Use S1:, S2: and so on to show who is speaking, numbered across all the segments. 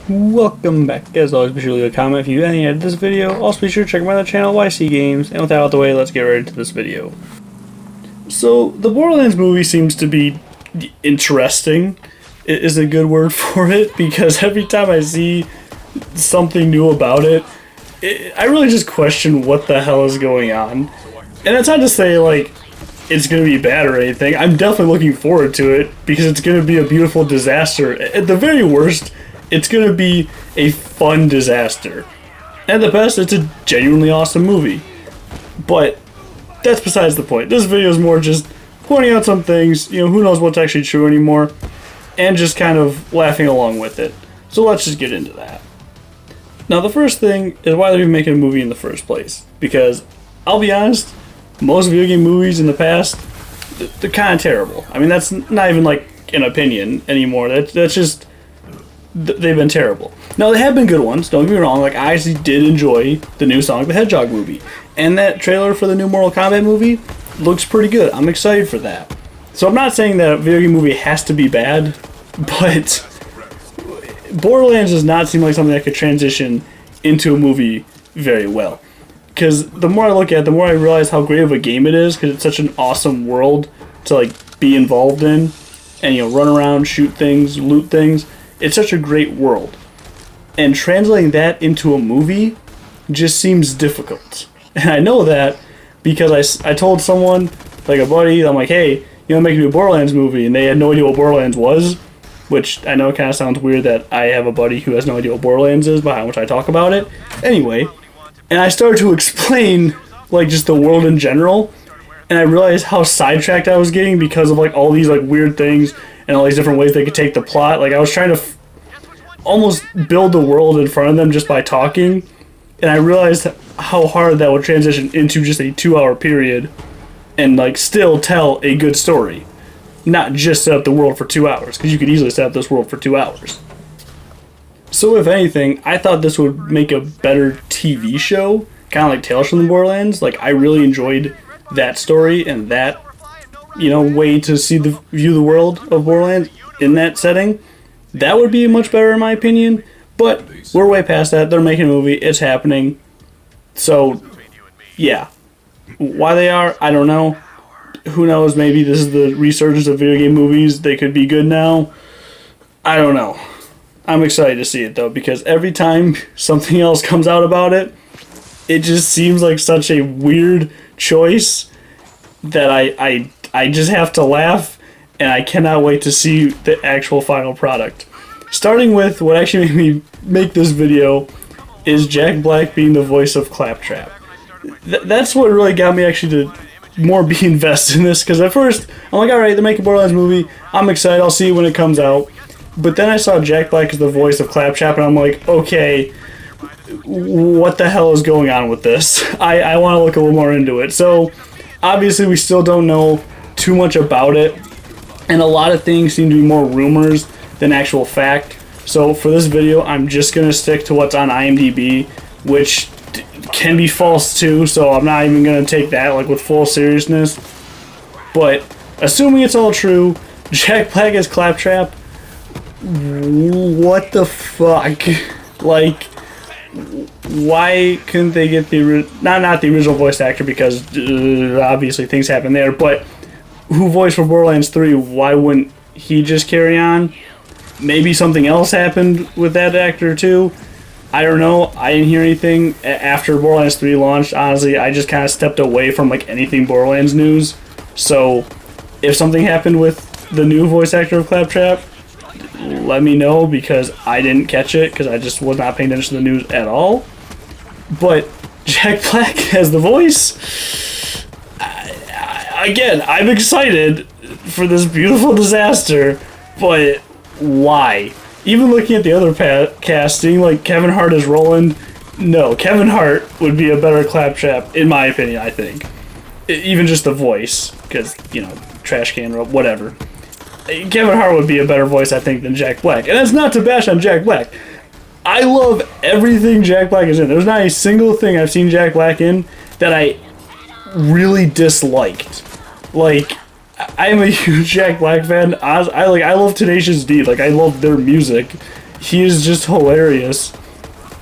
S1: Welcome back. As always, be sure to leave a comment if you have any idea this video. Also be sure to check my other channel, YC Games. And with that out of the way, let's get right into this video. So, the Borderlands movie seems to be interesting, is a good word for it, because every time I see something new about it, I really just question what the hell is going on. And it's not to say, like, it's going to be bad or anything. I'm definitely looking forward to it, because it's going to be a beautiful disaster. At the very worst, it's going to be a fun disaster. At the best, it's a genuinely awesome movie. But that's besides the point. This video is more just pointing out some things, you know, who knows what's actually true anymore, and just kind of laughing along with it. So let's just get into that. Now, the first thing is why they're even making a movie in the first place. Because, I'll be honest, most video game movies in the past, they're kind of terrible. I mean, that's not even like an opinion anymore. That's just, they've been terrible. Now, they have been good ones, don't get me wrong. Like, I actually did enjoy the new Sonic the Hedgehog movie. And that trailer for the new Mortal Kombat movie looks pretty good. I'm excited for that. So I'm not saying that a video game movie has to be bad, but Borderlands does not seem like something that could transition into a movie very well. Because the more I look at it, the more I realize how great of a game it is, because it's such an awesome world to like be involved in, and you know, run around, shoot things, loot things. It's such a great world. And translating that into a movie just seems difficult. And I know that because I told someone, like a buddy, I'm like, hey, you know, make a new Borderlands movie, and they had no idea what Borderlands was, which I know kind of sounds weird that I have a buddy who has no idea what Borderlands is, by how much I talk about it. Anyway, and I started to explain, like, just the world in general, and I realized how sidetracked I was getting because of, like, all these, like, weird things and all these different ways they could take the plot. Like, I was trying to almost build the world in front of them just by talking, and I realized how hard that would transition into just a 2-hour period and, like, still tell a good story. Not just set up the world for 2 hours, because you could easily set up this world for 2 hours. So if anything, I thought this would make a better TV show, kind of like Tales from the Borderlands. Like, I really enjoyed that story and that, you know, way to view the world of Borderlands in that setting. That would be much better in my opinion, but we're way past that. They're making a movie, it's happening. So, yeah. Why they are, I don't know. Who knows, maybe this is the resurgence of video game movies. They could be good now. I don't know. I'm excited to see it, though, because every time something else comes out about it, it just seems like such a weird choice that I just have to laugh, and I cannot wait to see the actual final product. Starting with what actually made me make this video is Jack Black being the voice of Claptrap. That's what really got me actually to more be invested in this, because at first I'm like, alright, they're making a Borderlands movie, I'm excited, I'll see it when it comes out. But then I saw Jack Black as the voice of Claptrap, and I'm like, okay, what the hell is going on with this? I want to look a little more into it. So obviously we still don't know too much about it, and a lot of things seem to be more rumors than actual fact. So for this video, I'm just going to stick to what's on IMDb, which can be false too, so I'm not even going to take that like with full seriousness. But assuming it's all true, Jack Black as Claptrap, what the fuck? Like, why couldn't they get the not the original voice actor, because obviously things happen there, but who voiced for Borderlands 3, why wouldn't he just carry on? Maybe something else happened with that actor too. I don't know. I didn't hear anything after Borderlands 3 launched. Honestly, I just kind of stepped away from like anything Borderlands news. So if something happened with the new voice actor of Claptrap, let me know, because I didn't catch it, because I just was not paying attention to the news at all. But Jack Black has the voice. Again, I'm excited for this beautiful disaster, but why? Even looking at the other casting, like Kevin Hart as Roland, no, Kevin Hart would be a better Claptrap, in my opinion, I think. Even just the voice, because, you know, trash can, whatever. Kevin Hart would be a better voice, I think, than Jack Black. And that's not to bash on Jack Black. I love everything Jack Black is in. There's not a single thing I've seen Jack Black in that I really disliked. Like, I am a huge Jack Black fan. I love Tenacious D. Like, I love their music. he is just hilarious.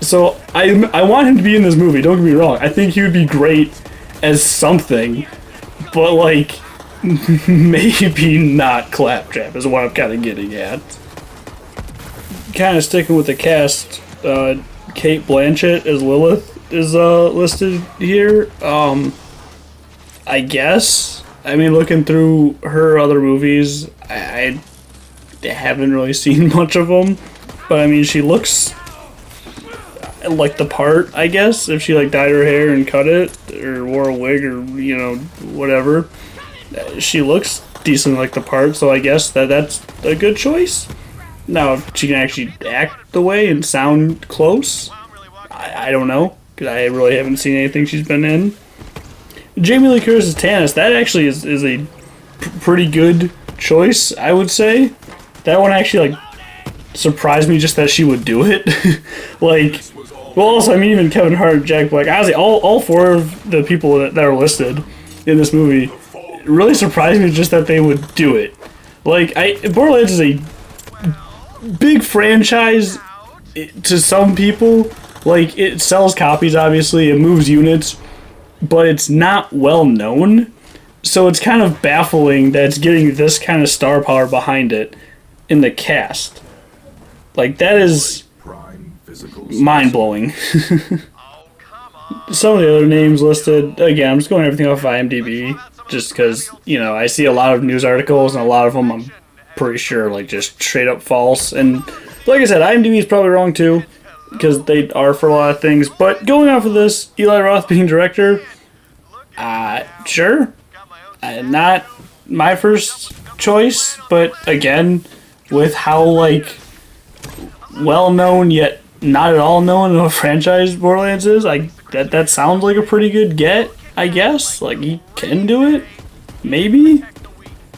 S1: So I want him to be in this movie, don't get me wrong. I think he would be great as something, but like maybe not Claptrap is what I'm kind of getting at. Kind of sticking with the cast, Cate Blanchett as Lilith is listed here. I guess. I mean, looking through her other movies, I haven't really seen much of them, but I mean, she looks like the part, I guess, if she like dyed her hair and cut it, or wore a wig, or, you know, whatever. She looks decently like the part, so I guess that's a good choice. Now, if she can actually act the way and sound close, I don't know, because I really haven't seen anything she's been in. Jamie Lee Curtis as Tannis, that actually is a pretty good choice, I would say. That one actually, like, surprised me just that she would do it. Like, well, also, I mean, even Kevin Hart, Jack Black, honestly, all four of the people that are listed in this movie really surprised me just that they would do it. Like, Borderlands is a big franchise to some people. Like, it sells copies, obviously, it moves units, but it's not well known, so it's kind of baffling that it's getting this kind of star power behind it in the cast. Like, that is mind-blowing. Some of the other names listed, again, I'm just going everything off of IMDb, just because, you know, I see a lot of news articles, and a lot of them I'm pretty sure, like, just straight up false. And like I said, IMDb is probably wrong too, because they are for a lot of things. But going off of this, Eli Roth being director, sure. Not my first choice, but again, with how, like, well-known yet not at all known of a franchise Borderlands is, that sounds like a pretty good get, I guess. Like, he can do it? Maybe?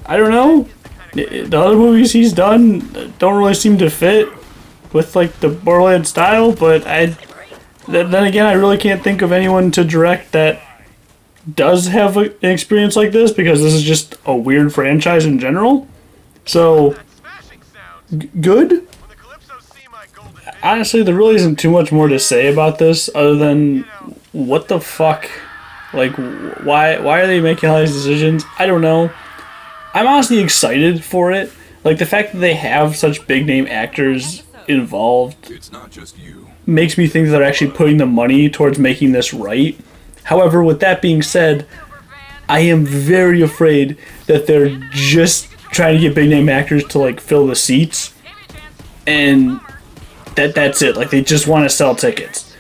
S1: I don't know. The other movies he's done don't really seem to fit with, like, the Borderlands style, but then again, I really can't think of anyone to direct that does have an experience like this, because this is just a weird franchise in general. So, good? Honestly, there really isn't too much more to say about this other than, what the fuck? Like, why are they making all these decisions? I don't know. I'm honestly excited for it. Like, the fact that they have such big name actors involved makes me think that they're actually putting the money towards making this right. However, with that being said, I am very afraid that they're just trying to get big name actors to, like, fill the seats, and that's it. Like, they just want to sell tickets.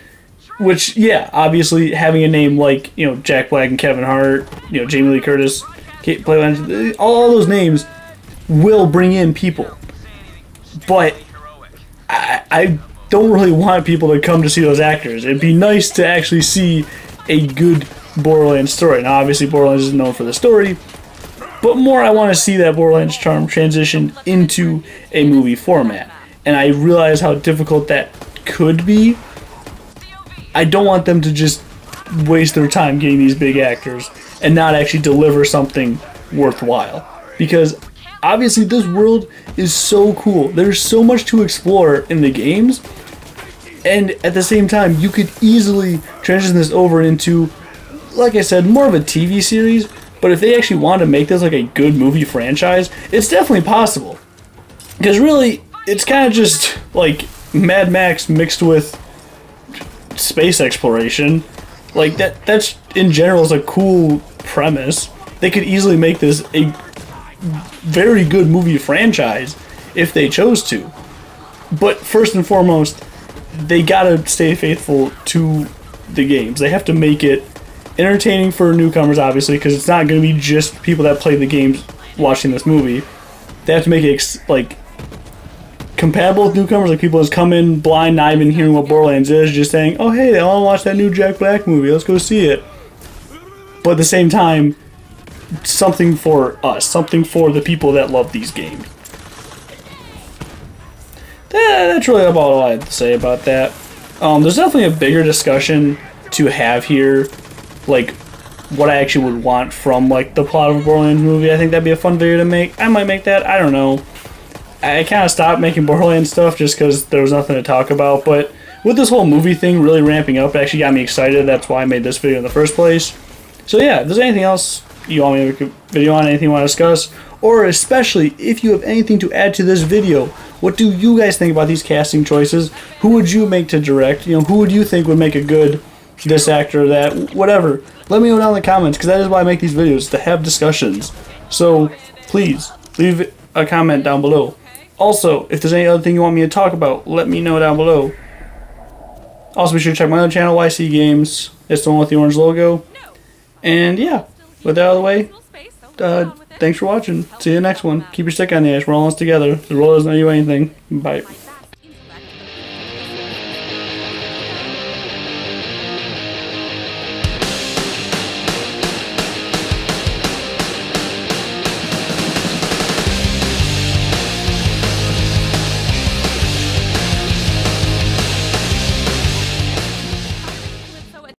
S1: Which, yeah, obviously having a name like, you know, Jack Black and Kevin Hart, you know, Jamie Lee Curtis, Cate Blanchett, all those names will bring in people. But I don't really want people to come to see those actors. It'd be nice to actually see a good Borderlands story. Now, obviously, Borderlands is known for the story, but more I want to see that Borderlands charm transition into a movie format. And I realize how difficult that could be. I don't want them to just waste their time getting these big actors and not actually deliver something worthwhile. Because obviously this world is so cool. There's so much to explore in the games. And at the same time, you could easily transition this over into, like I said, more of a TV series. But if they actually want to make this like a good movie franchise, it's definitely possible. Because really, it's kind of just like Mad Max mixed with space exploration. Like, that's in general is a cool premise. They could easily make this a very good movie franchise if they chose to. But first and foremost, they gotta stay faithful to the games. They have to make it entertaining for newcomers, obviously, because it's not going to be just people that play the games watching this movie. They have to make it like compatible with newcomers, like people that come in blind, not even hearing what Borderlands is, just saying, "Oh hey, I want to watch that new Jack Black movie. Let's go see it." But at the same time, something for us, something for the people that love these games. That's really about all I have to say about that. There's definitely a bigger discussion to have here, like what I actually would want from like the plot of a Borderlands movie. I think that'd be a fun video to make. I might make that. I don't know. I kind of stopped making Borderlands stuff just because there was nothing to talk about. But with this whole movie thing really ramping up, it actually got me excited. That's why I made this video in the first place. So yeah, if there's anything else you want me to make a video on, anything you want to discuss, or especially if you have anything to add to this video, what do you guys think about these casting choices? Who would you make to direct? You know, who would you think would make a good this actor or that, whatever. Let me know down in the comments, because that is why I make these videos, to have discussions. So please leave a comment down below. Also, if there's any other thing you want me to talk about, let me know down below. Also, be sure to check my other channel, YC Games. It's the one with the orange logo. And yeah, with that out of the way, thanks for watching. See you next one. Keep your stick on the edge. We're all in this together. The world doesn't owe you anything. Bye.